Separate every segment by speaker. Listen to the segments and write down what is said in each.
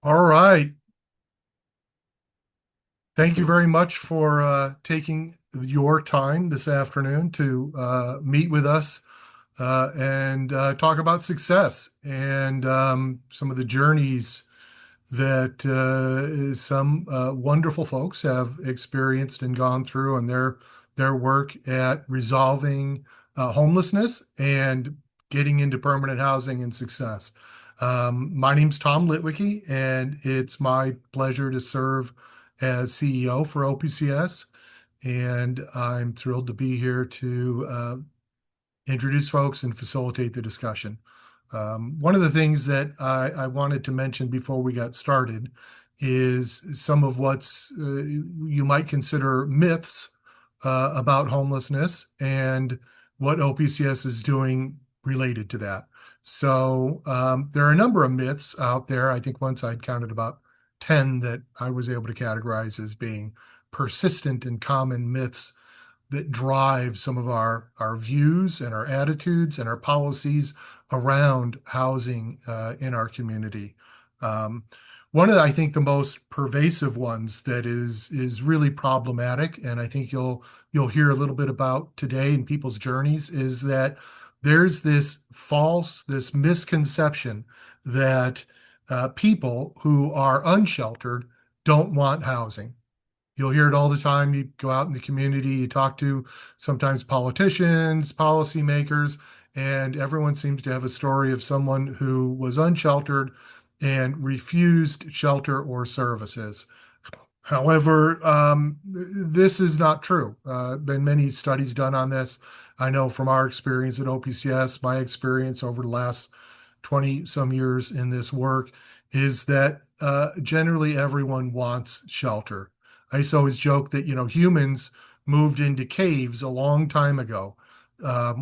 Speaker 1: All right. Thank you very much for taking your time this afternoon to meet with us and talk about success and some of the journeys that some wonderful folks have experienced and gone through and their work at resolving homelessness and getting into permanent housing and success. My name's Tom Litwicky, and it's my pleasure to serve as CEO for OPCS. And I'm thrilled to be here to introduce folks and facilitate the discussion. One of the things that I wanted to mention before we got started is some of what's you might consider myths about homelessness and what OPCS is doing related to that. So there are a number of myths out there. I think once I'd counted about 10 that I was able to categorize as being persistent and common myths that drive some of our views and our attitudes and our policies around housing in our community. Um, One of I think the most pervasive ones that is really problematic, and I think you'll hear a little bit about today in people's journeys, is that there's this misconception that people who are unsheltered don't want housing. You'll hear it all the time. You go out in the community, you talk to sometimes politicians, policymakers, and everyone seems to have a story of someone who was unsheltered and refused shelter or services. However, this is not true. Been many studies done on this. I know from our experience at OPCS, my experience over the last 20 some years in this work is that generally everyone wants shelter. I used to always joke that, humans moved into caves a long time ago.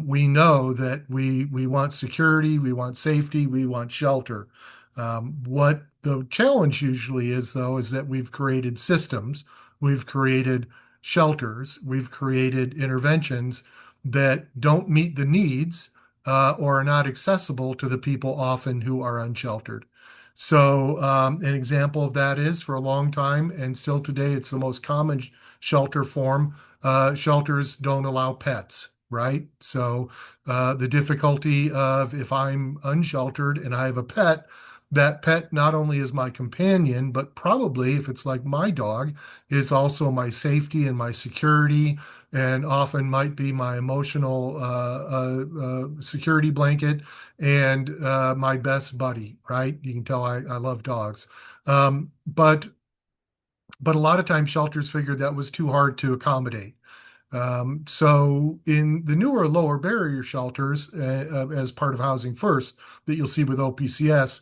Speaker 1: We know that we want security, we want safety, we want shelter. What the challenge usually is, though, is that we've created systems, we've created shelters, we've created interventions that don't meet the needs or are not accessible to the people often who are unsheltered. So, an example of that is for a long time, and still today, it's the most common shelter form. Shelters don't allow pets, right? So, the difficulty of if I'm unsheltered and I have a pet, that pet not only is my companion, but probably, if it's like my dog, is also my safety and my security, and often might be my emotional security blanket and my best buddy, right? You can tell I love dogs. But a lot of times shelters figured that was too hard to accommodate. So in the newer lower barrier shelters, as part of Housing First that you'll see with OPCS,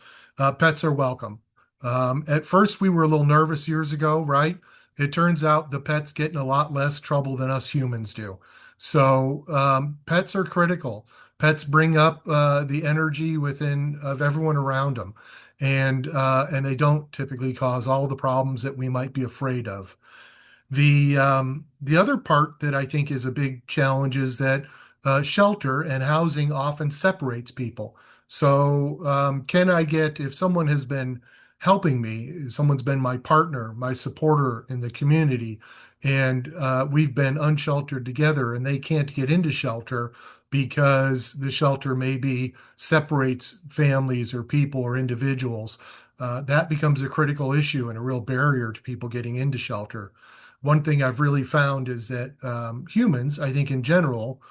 Speaker 1: pets are welcome. At first, we were a little nervous years ago, right? It turns out the pets get in a lot less trouble than us humans do. So pets are critical. Pets bring up the energy within of everyone around them, and they don't typically cause all the problems that we might be afraid of. The other part that I think is a big challenge is that shelter and housing often separates people. So, can I get, if someone has been helping me, if someone's been my partner, my supporter in the community, and we've been unsheltered together and they can't get into shelter because the shelter maybe separates families or people or individuals, that becomes a critical issue and a real barrier to people getting into shelter. One thing I've really found is that humans, I think in general,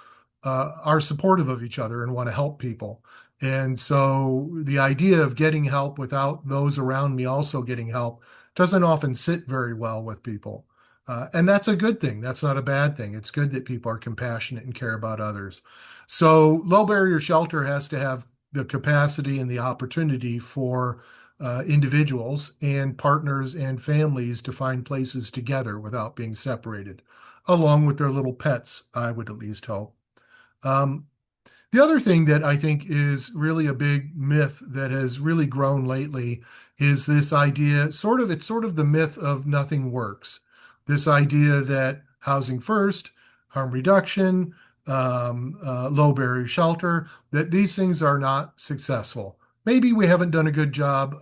Speaker 1: are supportive of each other and want to help people. And so the idea of getting help without those around me also getting help doesn't often sit very well with people. And that's a good thing. That's not a bad thing. It's good that people are compassionate and care about others. So low barrier shelter has to have the capacity and the opportunity for individuals and partners and families to find places together without being separated, along with their little pets, I would at least hope. Um, the other thing that I think is really a big myth that has really grown lately is this idea, it's sort of the myth of nothing works. This idea that housing first, harm reduction, low barrier shelter, that these things are not successful. maybe we haven't done a good job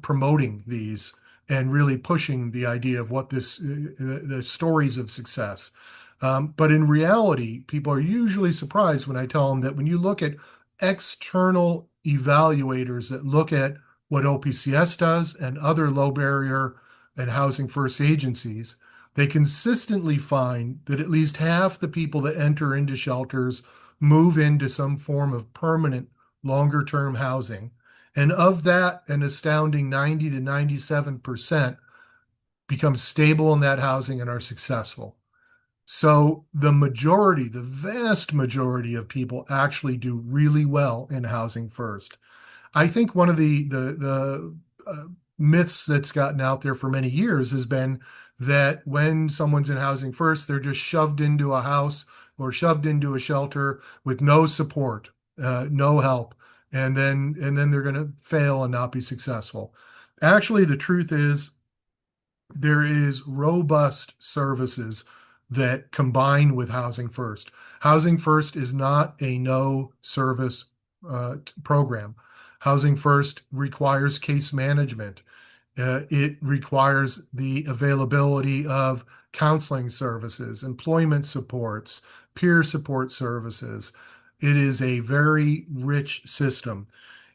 Speaker 1: promoting these and really pushing the idea of what the stories of success. But in reality, people are usually surprised when I tell them that when you look at external evaluators that look at what OPCS does and other low barrier and housing first agencies, they consistently find that at least half the people that enter into shelters move into some form of permanent longer term housing. And of that, an astounding 90 to 97% become stable in that housing and are successful. So the majority, the vast majority of people actually do really well in housing first. I think one of the myths that's gotten out there for many years has been that when someone's in housing first, they're just shoved into a house or shoved into a shelter with no support, no help, and then they're going to fail and not be successful. Actually, the truth is there is robust services that combine with Housing First. Housing First is not a no service program. Housing First requires case management. It requires the availability of counseling services, employment supports, peer support services. It is a very rich system.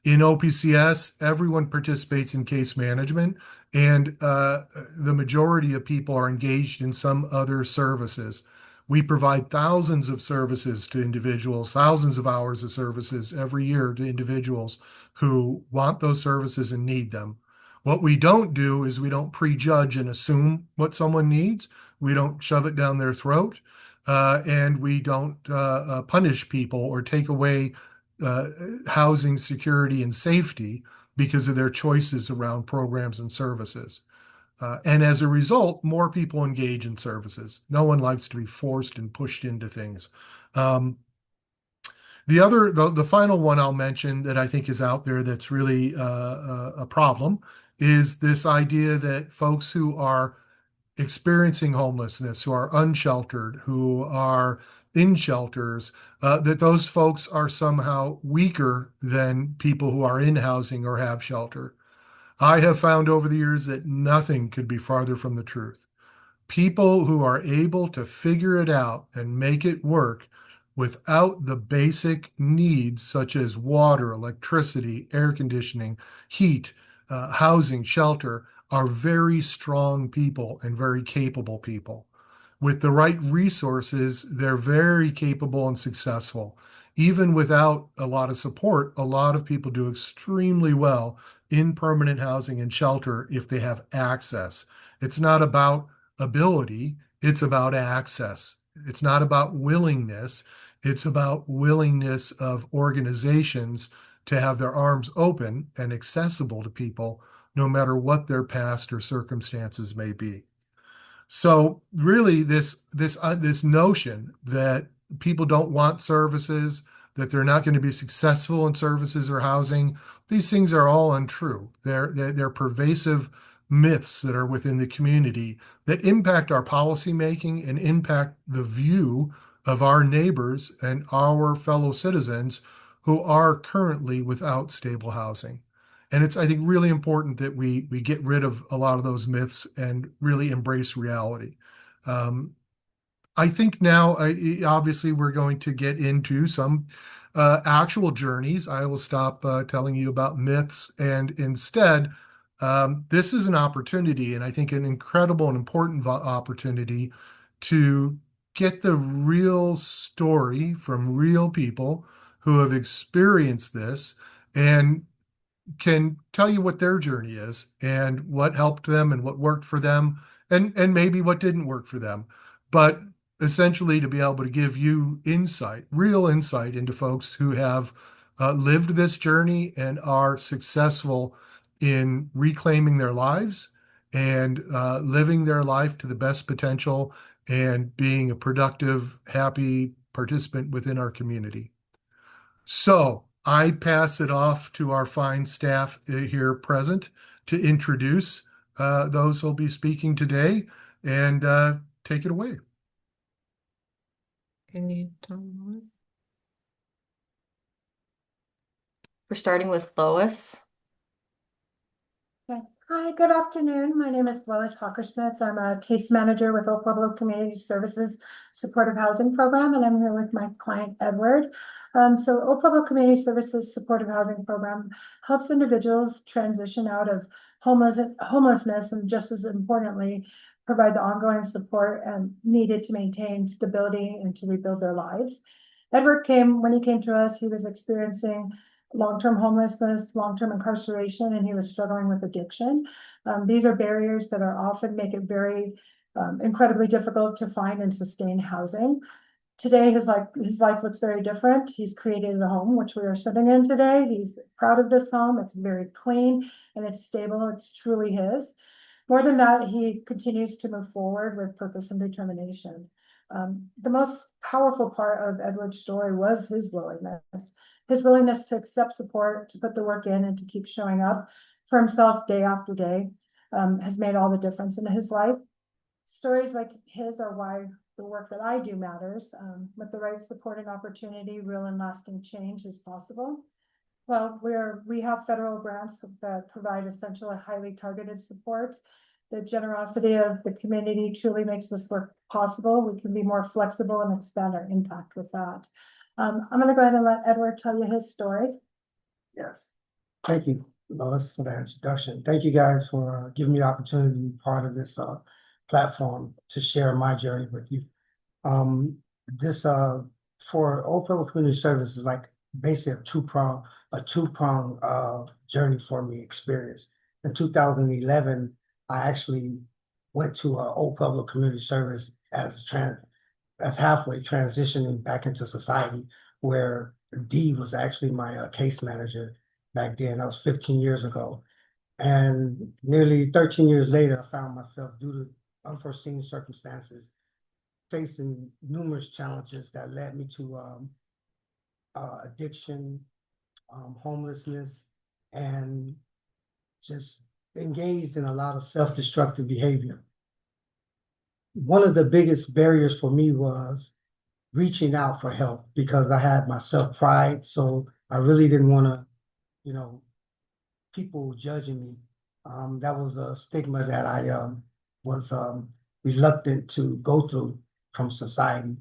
Speaker 1: In OPCS, everyone participates in case management, and the majority of people are engaged in some other services. We provide thousands of services to individuals, thousands of hours of services every year to individuals who want those services and need them. What we don't do is we don't prejudge and assume what someone needs. We don't shove it down their throat, and we don't punish people or take away housing security and safety because of their choices around programs and services. And as a result, more people engage in services. No one likes to be forced and pushed into things. Um, the final one I'll mention that I think is out there that's really a problem is this idea that folks who are experiencing homelessness, who are unsheltered, who are in shelters, that those folks are somehow weaker than people who are in housing or have shelter. I have found over the years that nothing could be farther from the truth. People who are able to figure it out and make it work without the basic needs such as water, electricity, air conditioning, heat, housing, shelter are very strong people and very capable people. With the right resources, they're very capable and successful. Even without a lot of support, a lot of people do extremely well in permanent housing and shelter if they have access. It's not about ability, it's about access. It's not about willingness, it's about willingness of organizations to have their arms open and accessible to people, no matter what their past or circumstances may be. So really, this notion that people don't want services, that they're not going to be successful in services or housing, these things are all untrue. They're pervasive myths that are within the community that impact our policy making and impact the view of our neighbors and our fellow citizens who are currently without stable housing. And it's, I think, really important that we get rid of a lot of those myths and really embrace reality. Um, I think now, obviously, we're going to get into some actual journeys. I will stop telling you about myths, and instead, this is an opportunity, and I think an incredible and important opportunity to get the real story from real people who have experienced this and can tell you what their journey is and what helped them and what worked for them and maybe what didn't work for them. But essentially to be able to give you insight, real insight into folks who have lived this journey and are successful in reclaiming their lives and living their life to the best potential and being a productive, happy participant within our community. So I pass it off to our fine staff here present to introduce those who'll be speaking today and take it away.
Speaker 2: Can you tell Lois? We're starting with Lois. Okay. Hi, good afternoon. My name is Lois Hawkersmith. I'm a case manager with Oak Pueblo Community Services Supportive Housing Program, and I'm here with my client, Edward. So Oak Pueblo Community Services Supportive Housing Program helps individuals transition out of homelessness, and just as importantly, provide the ongoing support and needed to maintain stability and to rebuild their lives. When he came to us, he was experiencing long-term homelessness, long-term incarceration, and he was struggling with addiction. These are barriers that are often make it very incredibly difficult to find and sustain housing. Today, his life looks very different. He's created a home, which we are sitting in today. He's proud of this home. It's very clean and it's stable. It's truly his. More than that, he continues to move forward with purpose and determination. The most powerful part of Edward's story was his willingness to accept support, to put the work in, and to keep showing up for himself day after day has made all the difference in his life. Stories like his are why the work that I do matters. With the right support and opportunity, real and lasting change is possible. Well, we have federal grants that provide essential and highly targeted support. The generosity of the community truly makes this work possible. We can be more flexible and expand our impact with that. I'm going to go ahead and let Edward tell you his story.
Speaker 3: Yes. Thank you, Lois, for that introduction. Thank you guys for giving me the opportunity to be part of this platform to share my journey with you. This for Oak Pueblo Community Service is like basically a two-prong journey for me experience. In 2011, I actually went to Oak Pueblo Community Service as halfway transitioning back into society, where Dee was actually my case manager back then. That was 15 years ago. And nearly 13 years later, I found myself, due to unforeseen circumstances, facing numerous challenges that led me to addiction, homelessness, and just engaged in a lot of self-destructive behavior. One of the biggest barriers for me was reaching out for help because I had my self-pride. So I really didn't want to, people judging me. That was a stigma that I was reluctant to go through from society.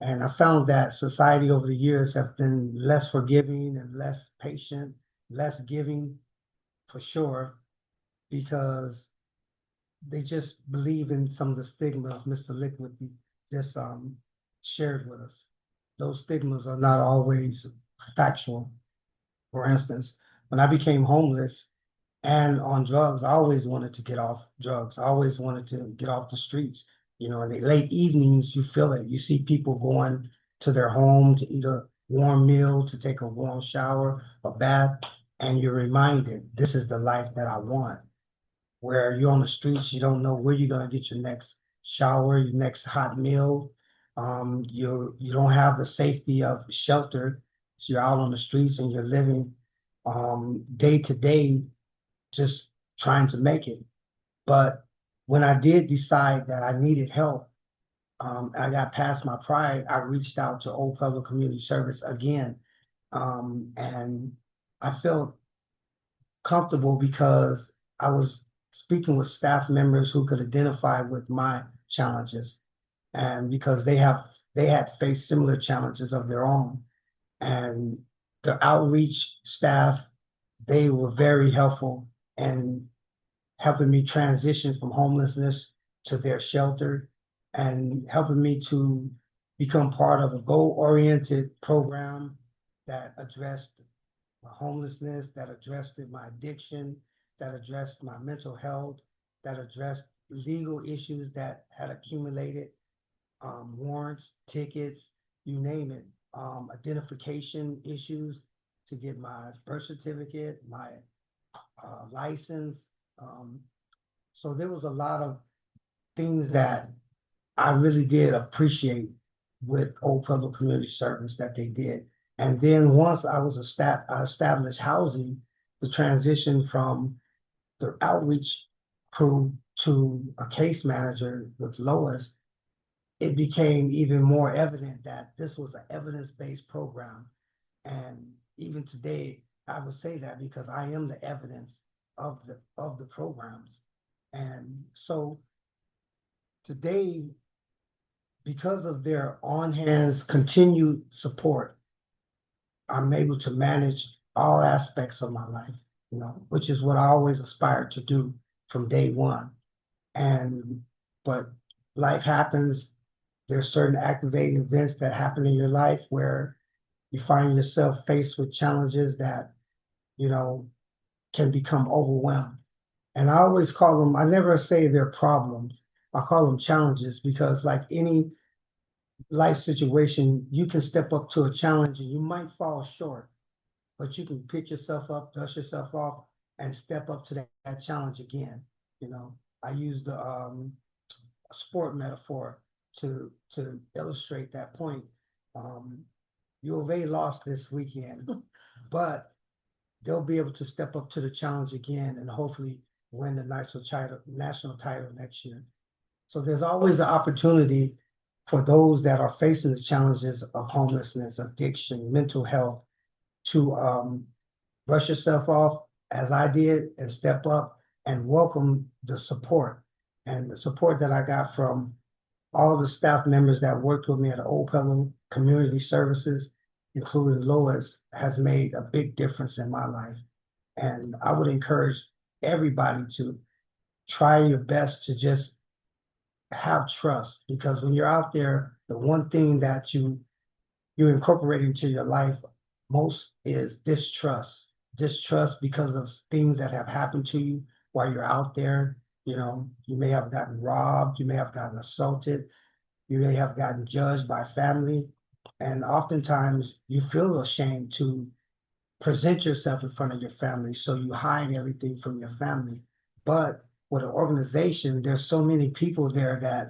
Speaker 3: And I found that society over the years have been less forgiving and less patient, less giving for sure, because they just believe in some of the stigmas Mr. Liquid just shared with us. Those stigmas are not always factual. For instance, when I became homeless and on drugs, I always wanted to get off drugs. I always wanted to get off the streets. In the late evenings, you feel it. You see people going to their home to eat a warm meal, to take a warm shower, a bath, and you're reminded, this is the life that I want. Where you're on the streets, you don't know where you're going to get your next shower, your next hot meal. You don't have the safety of shelter. So you're out on the streets and you're living day to day, just trying to make it. But when I did decide that I needed help, I got past my pride. I reached out to Oak Pueblo Community Service again, and I felt comfortable because I was speaking with staff members who could identify with my challenges, and because they had faced similar challenges of their own. And the outreach staff, they were very helpful and helping me transition from homelessness to their shelter and helping me to become part of a goal-oriented program that addressed my homelessness, that addressed my addiction, that addressed my mental health, that addressed legal issues that had accumulated, warrants, tickets, you name it, identification issues to get my birth certificate, my license. So there was a lot of things that I really did appreciate with Oak Pueblo Community Service that they did. And then once I established housing, the transition from the outreach crew to a case manager with Lois, it became even more evident that this was an evidence-based program. And even today, I would say that because I am the evidence of the programs. And so today, because of their on-hands continued support, I'm able to manage all aspects of my life, which is what I always aspired to do from day one. And but life happens. There's certain activating events that happen in your life where you find yourself faced with challenges that, you know, can become overwhelmed. And I always call them, I never say they're problems. I call them challenges because, like any life situation, you can step up to a challenge and you might fall short, but you can pick yourself up, dust yourself off, and step up to that challenge again. I use the sport metaphor to illustrate that point. Um, U of A lost this weekend, but they'll be able to step up to the challenge again and hopefully win the national title next year. So there's always an opportunity for those that are facing the challenges of homelessness, addiction, mental health, to brush yourself off as I did and step up and welcome the support. And the support that I got from all the staff members that worked with me at Old Pelham Community Services, including Lois, has made a big difference in my life. And I would encourage everybody to try your best to just have trust, because when you're out there, the one thing that you incorporate into your life most is distrust. Distrust because of things that have happened to you while you're out there. You may have gotten robbed, you may have gotten assaulted, you may have gotten judged by family. And oftentimes you feel ashamed to present yourself in front of your family, so you hide everything from your family. But with an organization, there's so many people there that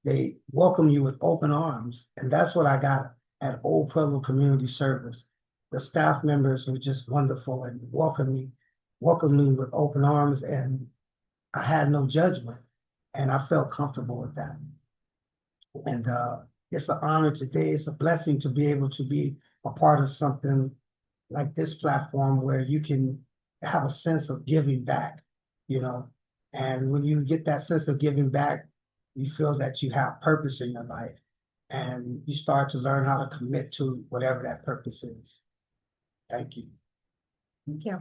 Speaker 3: they welcome you with open arms. And that's what I got at Old Pueblo Community Service. The staff members were just wonderful and welcomed me with open arms, and I had no judgment. And I felt comfortable with that. And it's an honor today. It's a blessing to be able to be a part of something like this platform where you can have a sense of giving back, you know. And when you get that sense of giving back, you feel that you have purpose in your life and you start to learn how to commit to whatever that purpose is. Thank you.
Speaker 2: Thank you.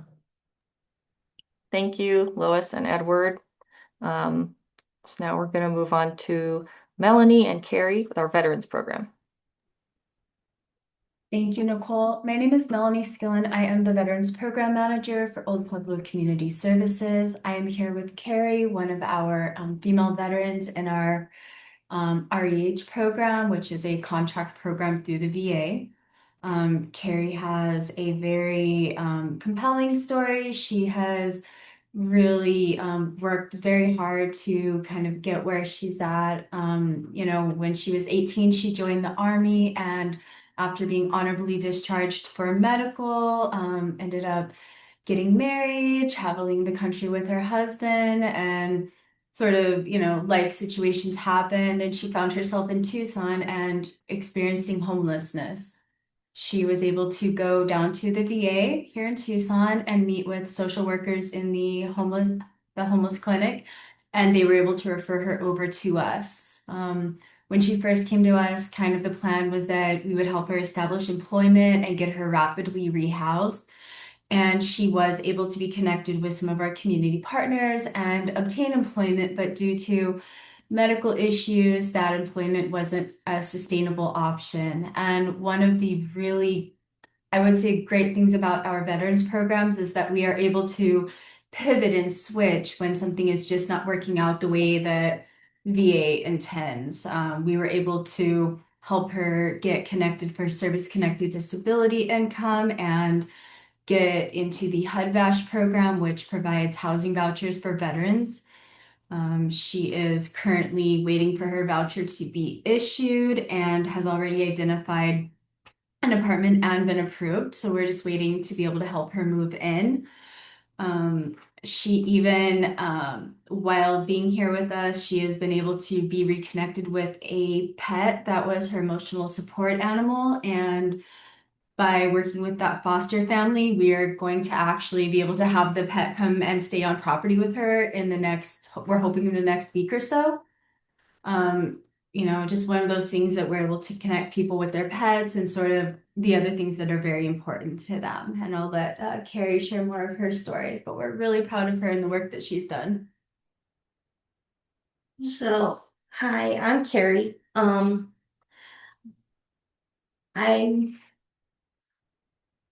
Speaker 4: Thank you, Lois and Edward. So now we're going to move on to Melanie and Carrie with our Veterans Program.
Speaker 5: Thank you, Nicole. My name is Melanie Skillen. I am the Veterans Program Manager for Old Pueblo Community Services. I am here with Carrie, one of our female veterans in our REH program, which is a contract program through the VA. Carrie has a very compelling story. She has really worked very hard to kind of get where she's at. When she was 18, she joined the Army, and after being honorably discharged for medical, ended up getting married, traveling the country with her husband, and sort of, life situations happened, and she found herself in Tucson and experiencing homelessness. She was able to go down to the VA here in Tucson and meet with social workers in the homeless clinic, and they were able to refer her over to us. When she first came to us, kind of the plan was that we would help her establish employment and get her rapidly rehoused. And she was able to be connected with some of our community partners and obtain employment, but due to medical issues, that employment wasn't a sustainable option. And one of the really, I would say, great things about our veterans programs is that we are able to pivot and switch when something is just not working out the way that VA intends. We were able to help her get connected for service-connected disability income and get into the HUD-VASH program, which provides housing vouchers for veterans. She is currently waiting for her voucher to be issued and has already identified an apartment and been approved. So we're just waiting to be able to help her move in. She even, while being here with us, she has been able to be reconnected with a pet that was her emotional support animal. And by working with that foster family, we are going to actually be able to have the pet come and stay on property with her in the next, we're hoping in the next week or so. Just one of those things that we're able to connect people with their pets and sort of the other things that are very important to them. And I'll let Carrie share more of her story, but we're really proud of her and the work that she's done.
Speaker 6: So, hi, I'm Carrie. I,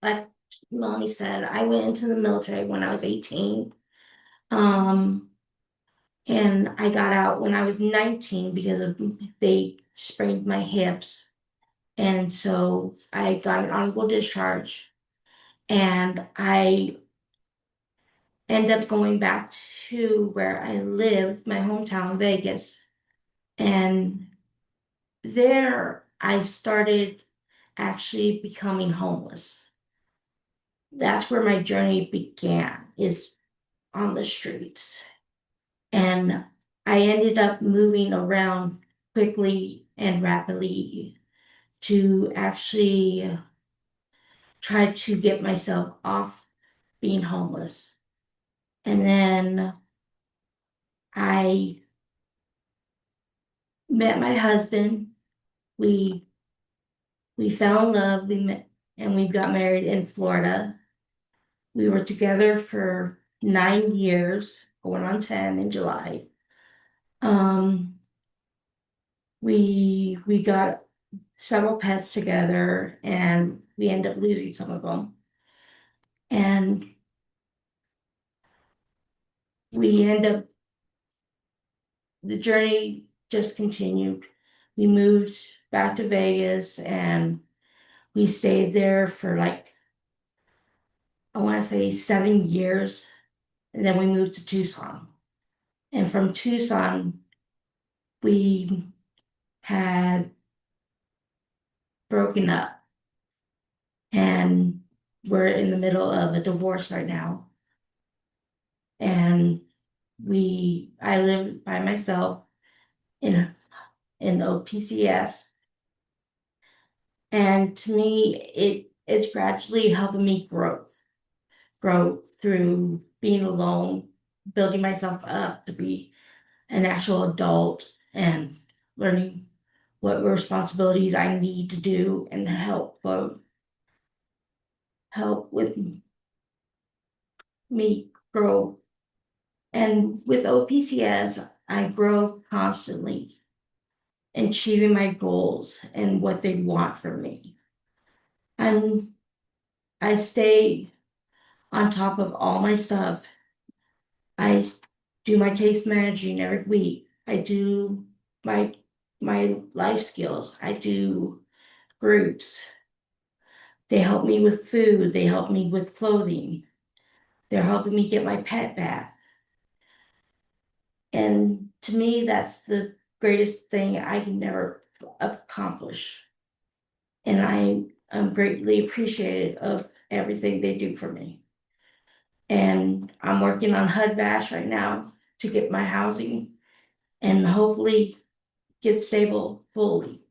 Speaker 6: like Melanie said, I went into the military when I was 18. Um, and I got out when I was 19 because they sprained my hips. And so I got an honorable discharge and I ended up going back to where I lived, my hometown, Vegas. And there I started actually becoming homeless. That's where my journey began, is on the streets. And I ended up moving around quickly and rapidly to actually try to get myself off being homeless. And then I met my husband. We we fell in love. We met and we got married in Florida. We were together for 9 years, going on 10 in July. Um, we got several pets together and we ended up losing some of them. And we end up the journey just continued. We moved back to Vegas and we stayed there for like I want to say 7 years. And then we moved to Tucson. And from Tucson, we had broken up and we're in the middle of a divorce right now. And I live by myself in OPCS. And to me, it's gradually helping me grow through being alone, building myself up to be an actual adult and learning what responsibilities I need to do and help with me grow. And with OPCS, I grow constantly, achieving my goals and what they want from me. I'm I stay on top of all my stuff. I do my case managing every week. I do my my life skills. I do groups. They help me with food. They help me with clothing. They're helping me get my pet back. And to me, that's the greatest thing I can never accomplish. And I am greatly appreciative of everything they do for me. And I'm working on HUD VASH right now to get my housing and hopefully get stable fully.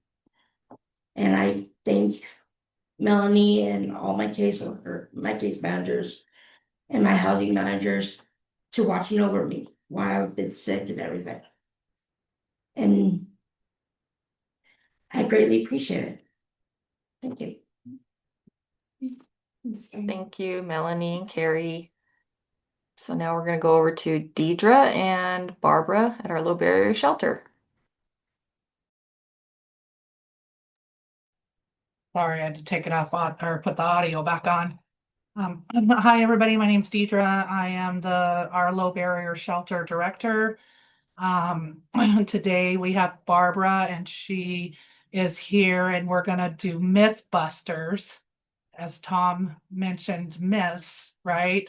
Speaker 6: And I thank Melanie and all my my case managers and my housing managers to watching over me while I've been sick and everything. And I greatly appreciate it. Thank you.
Speaker 4: Thank you, Melanie and Carrie. So now we're going to go over to Deidre and Barbara at our low barrier shelter.
Speaker 7: Sorry, I had to take it off or put the audio back on. Hi, everybody. My name's Deidre. I am our low barrier shelter director. Today we have Barbara and she is here and we're going to do Mythbusters. As Tom mentioned, myths, right?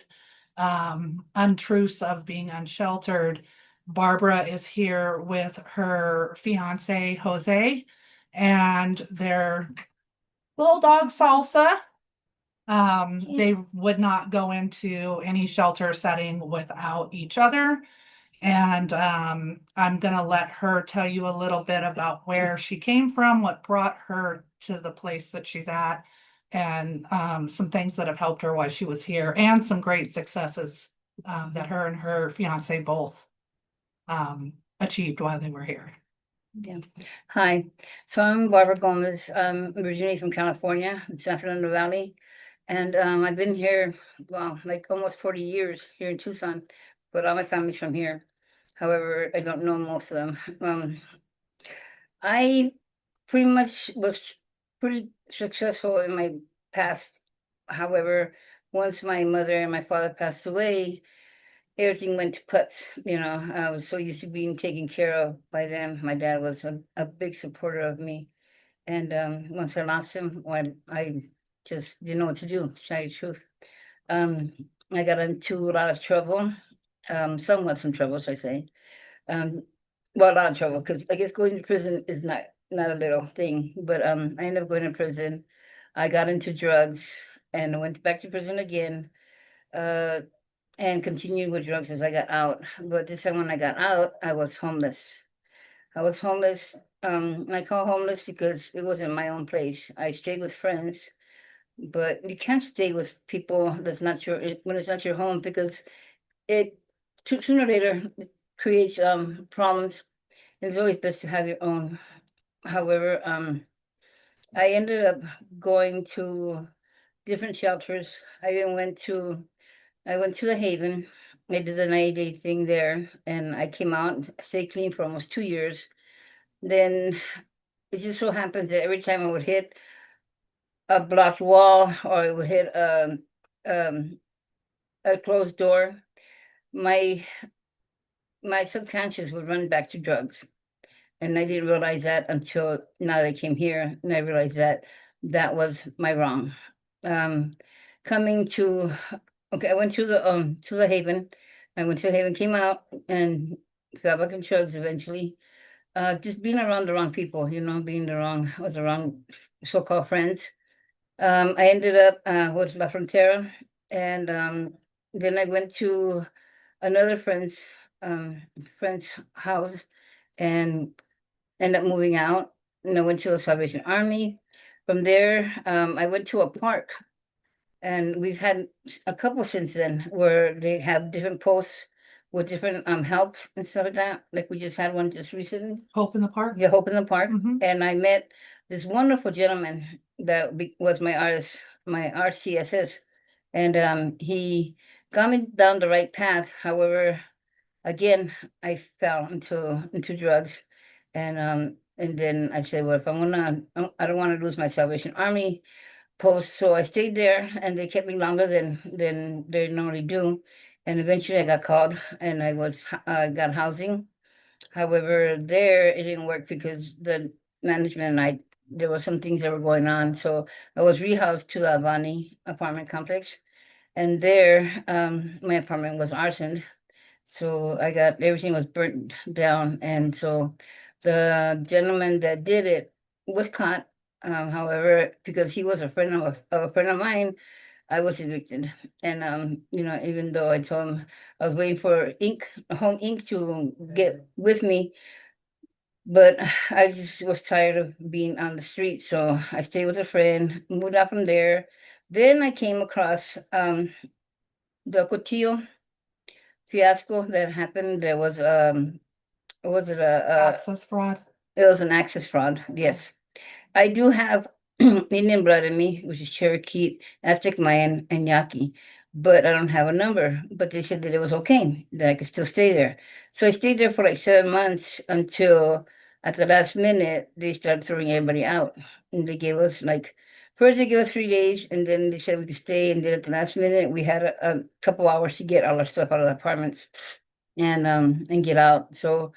Speaker 7: Untruths of being unsheltered. Barbara is here with her fiance, Jose, and their little dog Salsa. They would not go into any shelter setting without each other. And I'm going to let her tell you a little bit about where she came from, what brought her to the place that she's at. and some things that have helped her while she was here, and some great successes that her and her fiance both achieved while they were here.
Speaker 8: Yeah. Hi. So I'm Barbara Gomez. I'm originally from California, San Fernando Valley. And I've been here, well, like almost 40 years here in Tucson, but all my family's from here. However, I don't know most of them. I pretty much was pretty successful in my past. However, once my mother and my father passed away, everything went to putz. You know, I was so used to being taken care of by them. My dad was a big supporter of me. And once I lost him, I just didn't know what to do, to tell you the truth. Um, I got into a lot of trouble, somewhat some trouble, should I say. Um, well, a lot of trouble, because I guess going to prison is not a little thing. But I ended up going to prison. I got into drugs and I went back to prison again. Uh, and continued with drugs as I got out. But this time when I got out, I was homeless. I was homeless. I call homeless because it wasn't my own place. I stayed with friends, but you can't stay with people that's not your when it's not your home because it sooner or later it creates problems. It's always best to have your own. However, I ended up going to different shelters. I went to the Haven. I did the 90-day thing there, and I came out, stayed clean for almost 2 years. Then it just so happens that every time I would hit a blocked wall or I would hit um, a closed door, my my subconscious would run back to drugs. And I didn't realize that until now that I came here, and I realized that that was my wrong. Um, coming to Okay, I went to the Haven. I went to the Haven, came out, and fell back in drugs eventually. Just being around the wrong people, you know, being the wrong with the wrong so-called friends. I ended up with La Frontera, and then I went to another friend's house, and ended up moving out. And I went to the Salvation Army. From there, I went to a park, and we've had a couple since then where they have different posts with different helps and stuff like that. Like we just had one just recently.
Speaker 7: Hope in the Park.
Speaker 8: Yeah, Hope in the Park.
Speaker 7: Mhm.
Speaker 8: And I met this wonderful gentleman that was my artist, my RCSS. And he got me down the right path. However, again, I fell into drugs. And then I said, well, if I don't want to lose my Salvation Army post. So I stayed there and they kept me longer than they normally do. And eventually I got called and I got housing. However, there it didn't work because the management and there were some things that were going on. So I was rehoused to the Avani apartment complex. And there, my apartment was arsoned. So everything was burnt down. And so the gentleman that did it was caught. However, because he was of a friend of mine, I was evicted. And even though I told him I was waiting for home ink to get with me, but I just was tired of being on the street. So I stayed with a friend, moved out from there. Then I came across the Cotillo fiasco that happened. There was it
Speaker 7: Access fraud.
Speaker 8: it was an access fraud. Yes. I do have Indian blood in me, which is Cherokee, Aztec Mayan, and Yaqui, but I don't have a number. But they said that it was okay, that I could still stay there. So I stayed there for like 7 months until at the last minute they started throwing everybody out. And they gave us first they gave us 3 days, and then they said we could stay. And then at the last minute we had a couple hours to get all our stuff out of the apartments and get out. So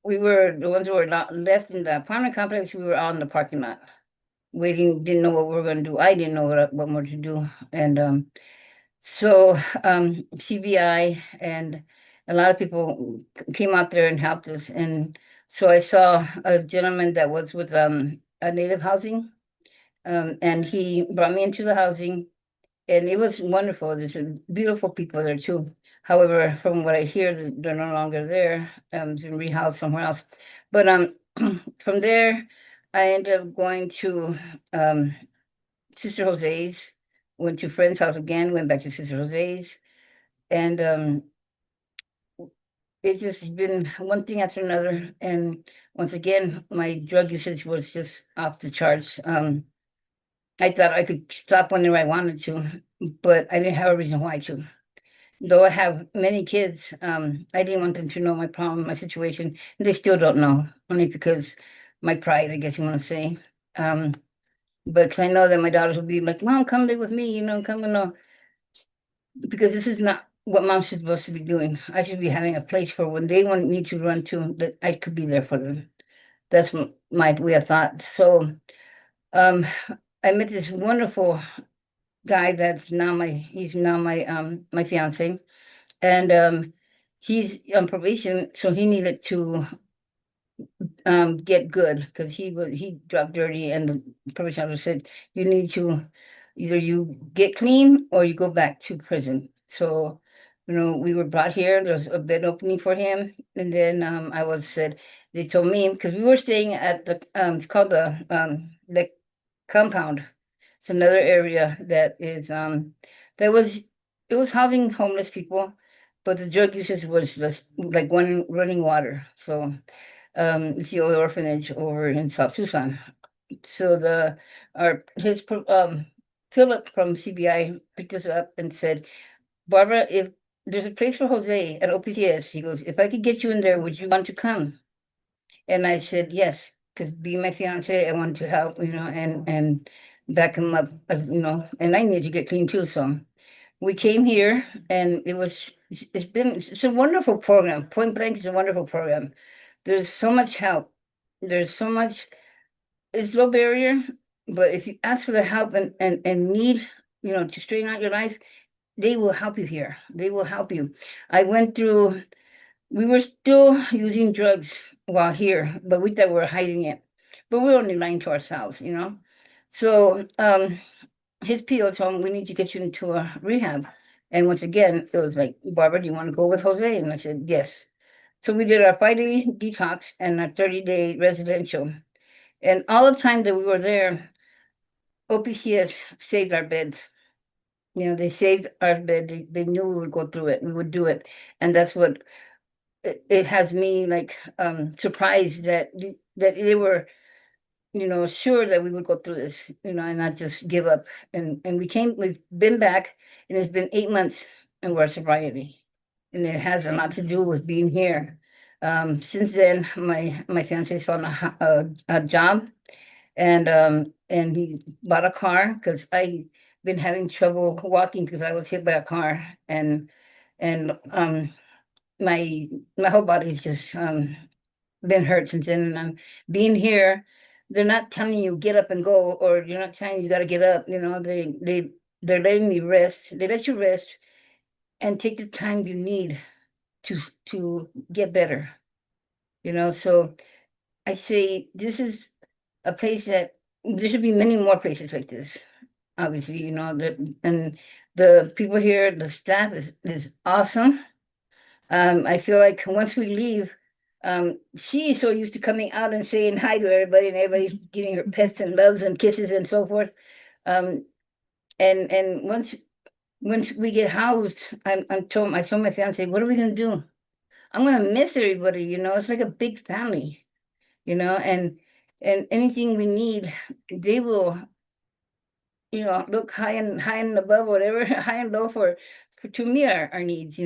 Speaker 8: we were the ones who were not left in the apartment complex. We were out in the parking lot waiting, didn't know what we were going to do. I didn't know what more to do. And so CBI and a lot of people came out there and helped us. And so I saw a gentleman that was with a native housing, and he brought me into the housing, and it was wonderful. There's some beautiful people there too. However, from what I hear, they're no longer there. They're rehoused somewhere else. But from there, I ended up going um Sister Jose's, went to friend's house again, went back to Sister Jose's, and it's just been one thing after another. And once again, my drug usage was just off the charts. I thought I could stop whenever I wanted to, but I didn't have a reason why to. Though I have many kids, I didn't want them to know my problem, my situation. They still don't know, only because my pride, I guess you want to say. Um, but 'cause I know that my daughters will be like, "Mom, come live with me, come and know," because this is not what mom's supposed to be doing. I should be having a place for when they want me to run to, that I could be there for them. That's my way of thought. So, um, I met this wonderful guy he's now my fiance, and he's on probation, so he needed to get good because he dropped dirty, and the probation officer said you need to either you get clean or you go back to prison. So, we were brought here. There's a bed opening for him, and then I was said they told me because we were staying at the it's called the compound. It's another area that is that was it was housing homeless people, but the drug usage was just like one running water. So it's the old orphanage over in South Tucson. So the our his Philip from CBI picked us up and said, Barbara, if there's a place for Jose at OPCS, he goes, if I could get you in there, would you want to come? And I said yes, because being my fiance, I wanted to help, and back him up, and I need to get clean too. So we came here, and it's a wonderful program. Point blank is a wonderful program. There's so much help. There's so much. It's low barrier, but if you ask for the help and need, to straighten out your life, they will help you here. They will help you. I went through we were still using drugs while here, but we thought we were hiding it. But we were only lying to ourselves. So his PO told him, we need to get you into a rehab. And once again, it was like, Barbara, do you want to go with Jose? And I said, yes. So we did our 5-day detox and our 30-day residential. And all the time that we were there, OPCS saved our beds. They saved our bed. They knew we would go through it. We would do it. And that's what it has me like surprised that they were sure that we would go through this and not just give up, and we've been back, and it's been 8 months in our sobriety, and it has a lot to do with being here. Since then my fiance found a job, and he bought a car because I been having trouble walking because I was hit by a car, and my my whole body's just been hurt since then. And I'm being here, they're not telling you get up and go, or you're not telling you got to get up. They're letting me rest. They let you rest and take the time you need to get better. So I say this is a place that there should be many more places like this. Obviously, and the people here, the staff is awesome. I feel like once we leave, she is so used to coming out and saying hi to everybody, and everybody's giving her pets and loves and kisses and so forth. Um, and once we get housed, I told my fiance, what are we gonna do? I'm gonna miss everybody. It's like a big family. And anything we need, they will look high and above, whatever, high and low for to meet our needs.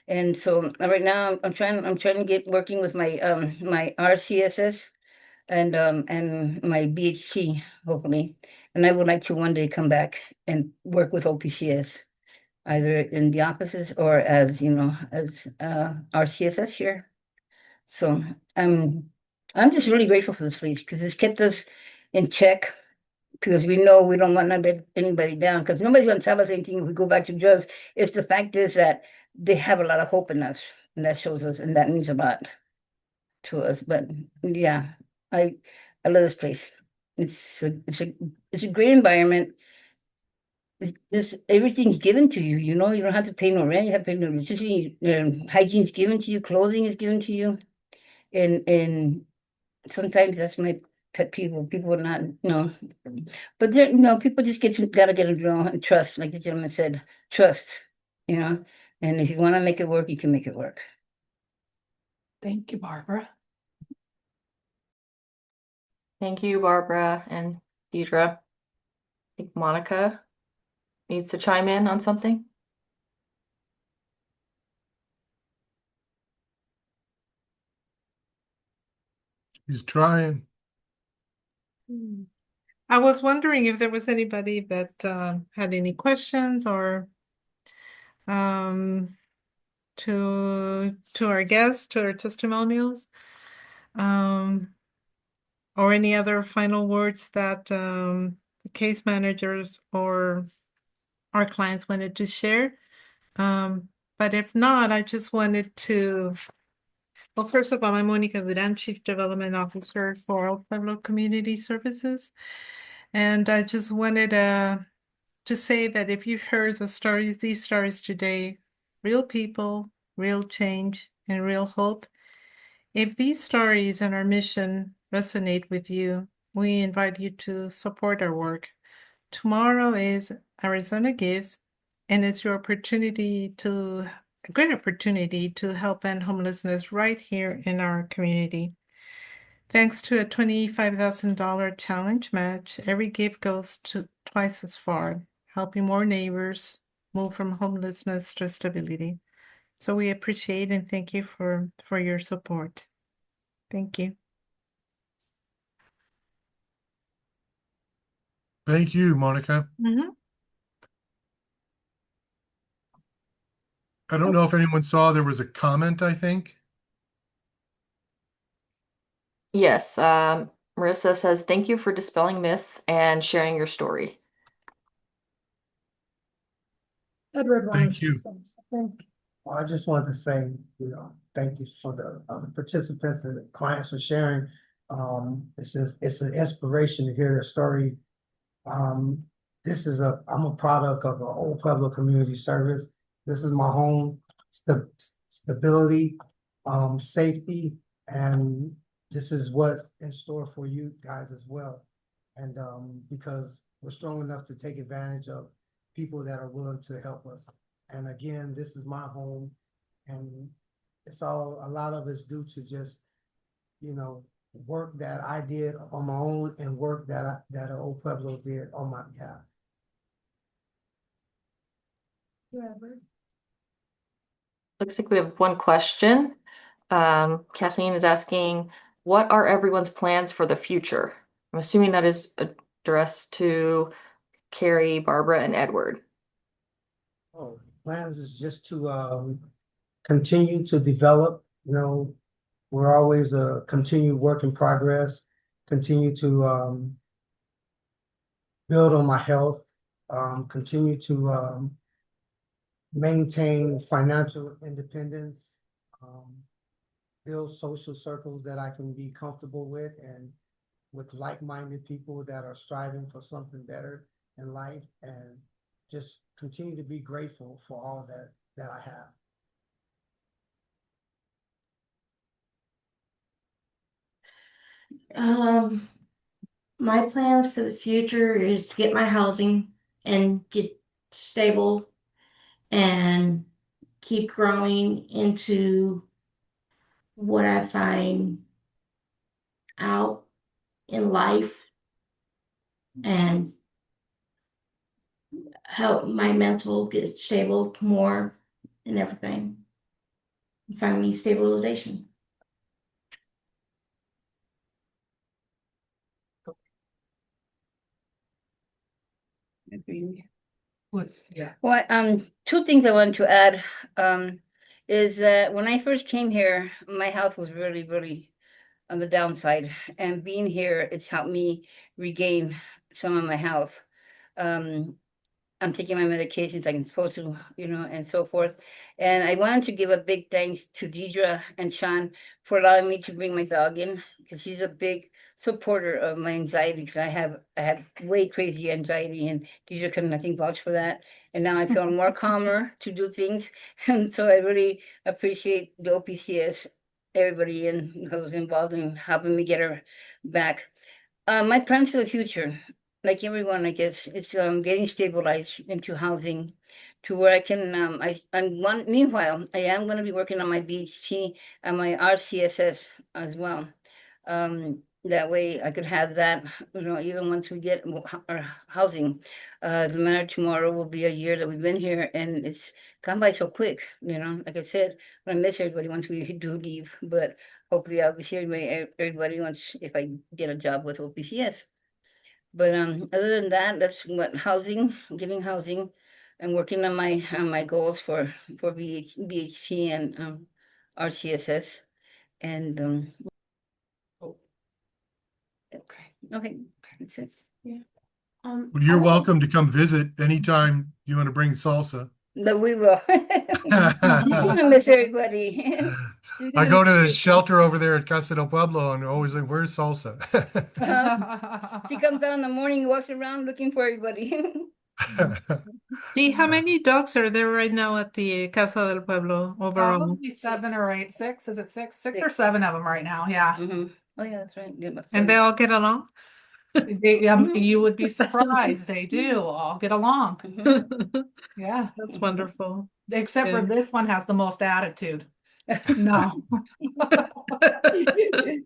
Speaker 8: And so right now I'm trying to get working with my RCSS and my BHT, hopefully. And I would like to one day come back and work with OPCS, either in the offices or as RCSS here. So I'm just really grateful for this place because it's kept us in check, because we know we don't want to let anybody down, because nobody's going to tell us anything if we go back to drugs. It's the fact is that they have a lot of hope in us, and that shows us, and that means a lot to us. But yeah, I I love this place. It's a great environment. Everything's given to you. You don't have to pay no rent. You have to pay no electricity. Hygiene's given to you. Clothing is given to you, and sometimes that's my pet people. People would not, but there, people just gotta get to know and trust, like the gentleman said, trust, and if you want to make it work, you can make it work.
Speaker 7: Thank you, Barbara.
Speaker 4: Thank you, Barbara and Deidre. I think Monica needs to chime in on something.
Speaker 1: He's trying.
Speaker 9: I was wondering if there was anybody that had any questions or um, to our guests, to our testimonials, or any other final words that the case managers or our clients wanted to share. But if not, I just wanted to, well, first of all, I'm Monica Duran, Chief Development Officer for El Pueblo Community Services. And I just wanted to say that if you've heard these stories today, real people, real change, and real hope, if these stories and our mission resonate with you, we invite you to support our work. Tomorrow is Arizona Gives, and it's your a great opportunity to help end homelessness right here in our community. Thanks to a $25,000 challenge match, every gift goes to twice as far, helping more neighbors move from homelessness to stability. So we appreciate and thank you for your support. Thank you.
Speaker 1: Thank you, Monica. I don't know if anyone saw, there was a comment, I think.
Speaker 4: Yes, Marissa says, thank you for dispelling myths and sharing your story.
Speaker 2: Edward wanted
Speaker 1: Thank
Speaker 2: to
Speaker 1: you.
Speaker 2: say something.
Speaker 3: Well, I just wanted to say, thank you for the other participants and the clients for sharing. It's an inspiration to hear their story. I'm a product of the Old Pueblo Community Service. This is my home, stability, safety, and this is what's in store for you guys as well. And because we're strong enough to take advantage of people that are willing to help us. And again, this is my home, and a lot of it's due to just, work that I did on my own and work that Old Pueblo did on my behalf.
Speaker 2: Yeah, Edward.
Speaker 4: Looks like we have one question. Kathleen is asking, what are everyone's plans for the future? I'm assuming that is addressed to Carrie, Barbara, and Edward.
Speaker 3: Oh, plans is just to continue to develop. We're always a continued work in progress. Continue to build on my health. Continue to maintain financial independence. Build social circles that I can be comfortable with and with like-minded people that are striving for something better in life, and just continue to be grateful for all that I have.
Speaker 6: My plans for the future is to get my housing and get stable and keep growing into what I find out in life and help my mental get stable more and everything. Find me stabilization.
Speaker 7: Yeah.
Speaker 8: Well, two things I wanted to add, is that when I first came here, my health was really, really on the downside, and being here, it's helped me regain some of my health. Um, I'm taking my medications like I'm supposed to, and so forth. And I wanted to give a big thanks to Deidre and Sean for allowing me to bring my dog in, because she's a big supporter of my anxiety, because I had way crazy anxiety, and Deidre can, I think, vouch for that. And now I feel more calmer to do things. And so I really appreciate the OPCS, everybody who was involved in helping me get her back. My plans for the future, like everyone, I guess, it's getting stabilized into housing to where I can I'm one meanwhile, I am gonna be working on my BHT and my RCSS as well. That way I could have that, even once we get our housing. As a matter of tomorrow will be a year that we've been here and it's gone by so quick, like I said, I miss everybody once we do leave, but hopefully I'll be seeing everybody once if I get a job with OPCS. But other than that, that's what housing, getting housing, and working on my goals for BHT and RCSS. And oh, okay, that's it.
Speaker 5: Yeah.
Speaker 1: Well,
Speaker 5: I
Speaker 1: you're
Speaker 5: would
Speaker 1: welcome to come visit anytime you want to bring salsa.
Speaker 8: But we will. She's gonna miss everybody. She's
Speaker 1: I
Speaker 8: gonna
Speaker 1: go
Speaker 8: miss
Speaker 1: to the
Speaker 8: everybody.
Speaker 1: shelter over there at Casa del Pueblo and always like, where's salsa?
Speaker 8: She comes out in the morning, walks around looking for everybody.
Speaker 9: Lee, how many dogs are there right now at the Casa del Pueblo overall?
Speaker 7: Probably 7 or 8, six. Is it six? Six or
Speaker 8: Six.
Speaker 7: seven of them right now. Yeah.
Speaker 8: Oh yeah, that's right. Yeah, about
Speaker 9: And they
Speaker 8: 7.
Speaker 9: all get along?
Speaker 7: You would be surprised. They do all get along. Yeah.
Speaker 9: That's wonderful.
Speaker 7: Except for
Speaker 9: Yeah.
Speaker 7: this one has the most attitude. No,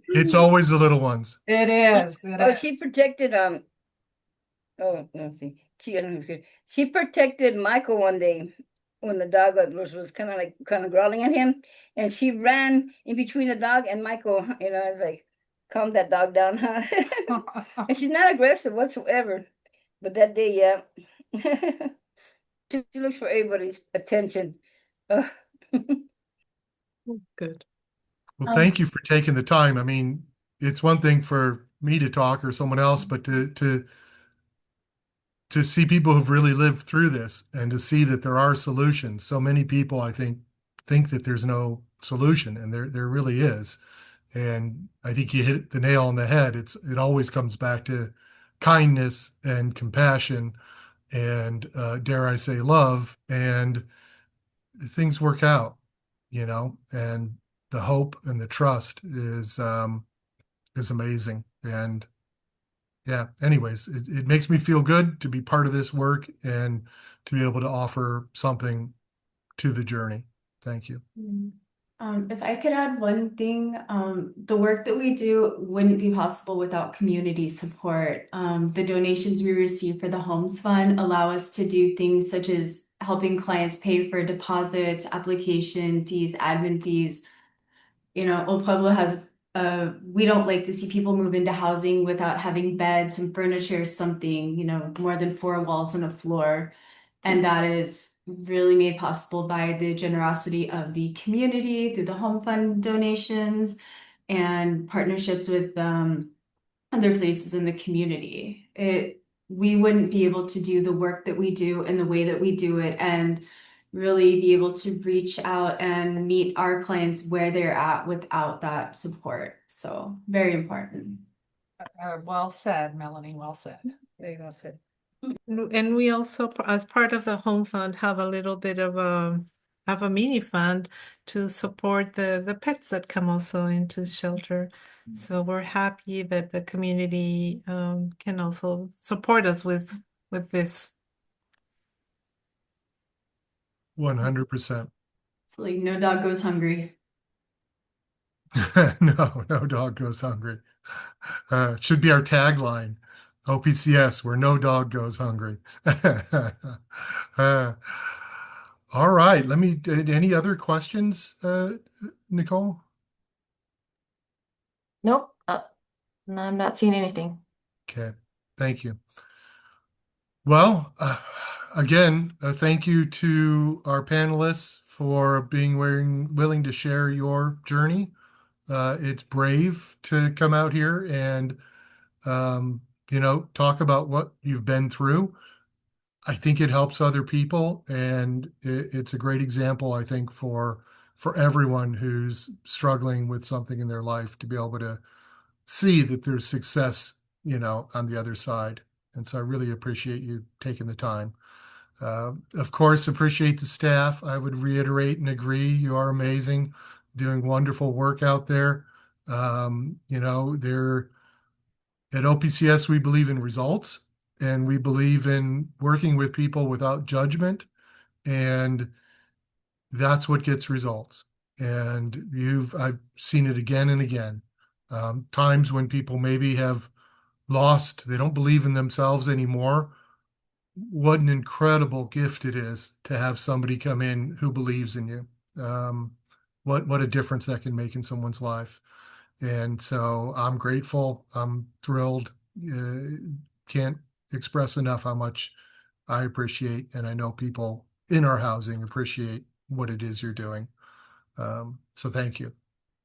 Speaker 1: It's always the little ones.
Speaker 7: it is. It
Speaker 8: Oh, she
Speaker 7: is.
Speaker 8: protected oh, let's see. She I don't know if she protected Michael one day when the dog was kind of growling at him, and she ran in between the dog and Michael. It's like calm that dog down, huh? And she's not aggressive whatsoever. But that day, yeah, she looks for everybody's attention. Ugh.
Speaker 9: Good.
Speaker 1: Well,
Speaker 5: um
Speaker 1: thank you for taking the time. I mean, it's one thing for me to talk or someone else, but to see people who've really lived through this and to see that there are solutions. So many people, I think that there's no solution, and there really is. And I think you hit the nail on the head. It always comes back to kindness and compassion and dare I say love, and things work out, and the hope and the trust is amazing. And yeah, anyways, it makes me feel good to be part of this work and to be able to offer something to the journey. Thank you.
Speaker 5: If I could add one thing, the work that we do wouldn't be possible without community support. The donations we receive for the Homes Fund allow us to do things such as helping clients pay for deposits, application fees, admin fees. Old Pueblo has, we don't like to see people move into housing without having beds, some furniture, something, more than 4 walls and a floor. And that is really made possible by the generosity of the community through the home fund donations and partnerships with other places in the community. We wouldn't be able to do the work that we do in the way that we do it and really be able to reach out and meet our clients where they're at without that support. So very important.
Speaker 7: Well said, Melanie. Well said.
Speaker 8: Very well said.
Speaker 9: And we also, as part of the home fund, have a little bit of a mini fund to support the pets that come also into shelter. So we're happy that the community can also support us with this.
Speaker 1: 100%.
Speaker 5: So like no dog goes hungry.
Speaker 1: No dog goes hungry. Should be our tagline. OPCS, where no dog goes hungry. Uh, all right. Any other questions, Nicole?
Speaker 4: Nope. No, I'm not seeing anything.
Speaker 1: Okay. Thank you. Well, again, thank you to our panelists for being willing to share your journey. It's brave to come out here and, talk about what you've been through. I think it helps other people, and it's a great example, I think, for everyone who's struggling with something in their life to be able to see that there's success, on the other side. And so I really appreciate you taking the time. Of course, appreciate the staff. I would reiterate and agree. You are amazing, doing wonderful work out there. They're At OPCS, we believe in results, and we believe in working with people without judgment, and that's what gets results. And I've seen it again and again. Times when people maybe have lost, they don't believe in themselves anymore. What an incredible gift it is to have somebody come in who believes in you. What a difference that can make in someone's life. And so I'm grateful. I'm thrilled. Can't express enough how much I appreciate, and I know people in our housing appreciate what it is you're doing. So thank you.